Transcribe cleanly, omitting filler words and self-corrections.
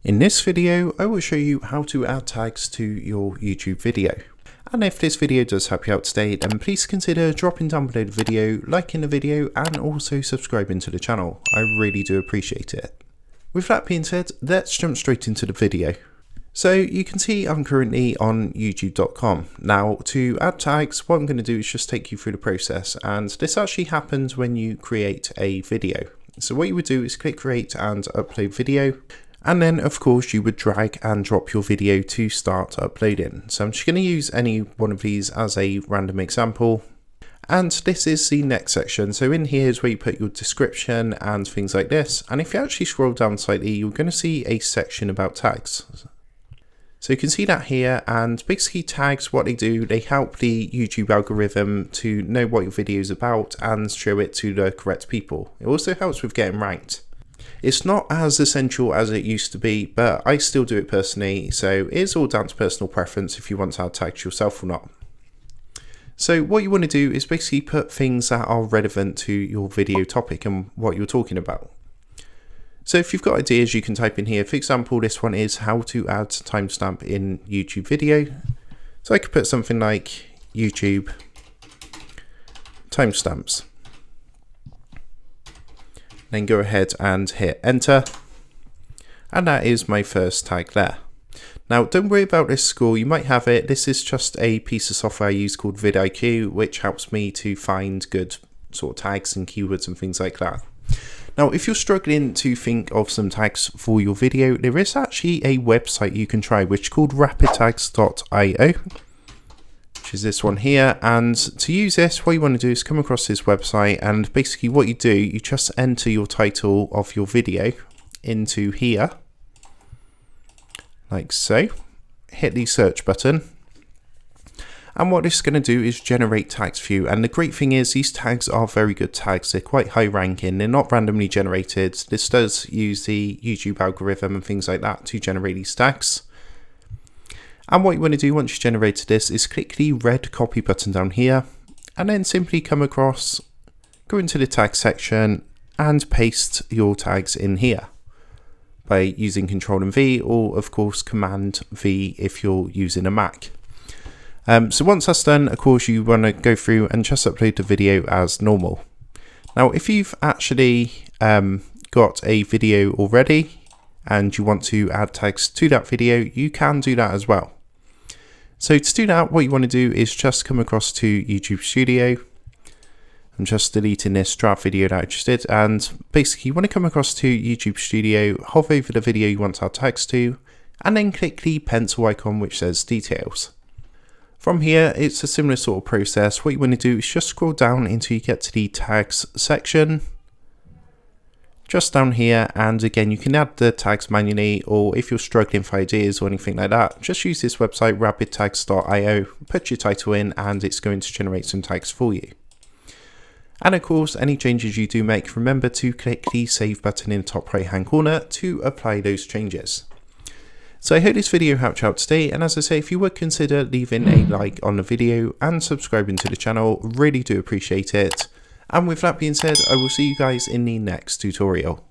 In this video, I will show you how to add tags to your YouTube video. And if this video does help you out today, then please consider dropping down below the video, liking the video, and also subscribing to the channel. I really do appreciate it. With that being said, let's jump straight into the video. So you can see I'm currently on youtube.com. Now to add tags, what I'm going to do is just take you through the process, and this actually happens when you create a video. So what you would do is click create and upload video. And then of course you would drag and drop your video to start uploading. So I'm just going to use any one of these as a random example. And this is the next section. So in here is where you put your description and things like this. And if you actually scroll down slightly, you're going to see a section about tags. So you can see that here, and basically tags, what they do, they help the YouTube algorithm to know what your video is about and show it to the correct people. It also helps with getting ranked. It's not as essential as it used to be, but I still do it personally, so it's all down to personal preference if you want to add tags yourself or not. So what you want to do is basically put things that are relevant to your video topic and what you're talking about. So if you've got ideas, you can type in here. For example, this one is how to add timestamp in YouTube video. So I could put something like YouTube timestamps. Then go ahead and hit enter. And that is my first tag there. Now don't worry about this score, you might have it. This is just a piece of software I use called vidIQ, which helps me to find good sort of tags and keywords and things like that. Now if you're struggling to think of some tags for your video, there is actually a website you can try which is called rapidtags.io. Which is this one here, and to use this, what you want to do is come across this website, and basically what you do, you just enter your title of your video into here, like so, hit the search button, and what this is going to do is generate tags for you. And the great thing is these tags are very good tags, they're quite high ranking, they're not randomly generated. This does use the YouTube algorithm and things like that to generate these tags. And what you want to do once you generated this is click the red copy button down here, and then simply come across, go into the tag section and paste your tags in here by using Ctrl and V, or of course Command V if you're using a Mac. So once that's done, of course you want to go through and just upload the video as normal. Now if you've actually got a video already and you want to add tags to that video, you can do that as well. So to do that, what you want to do is just come across to YouTube Studio. I'm just deleting this draft video that I just did, and basically you want to come across to YouTube Studio, hover over the video you want to add tags to, and then click the pencil icon which says details. From here, it's a similar sort of process. What you want to do is just scroll down until you get to the tags section. Just down here, and again you can add the tags manually, or if you're struggling for ideas or anything like that, just use this website rapidtags.io, put your title in, and it's going to generate some tags for you. And of course, any changes you do make, remember to click the save button in the top right hand corner to apply those changes. So I hope this video helped you out today, and as I say, if you would consider leaving a like on the video and subscribing to the channel, really do appreciate it. And with that being said, I will see you guys in the next tutorial.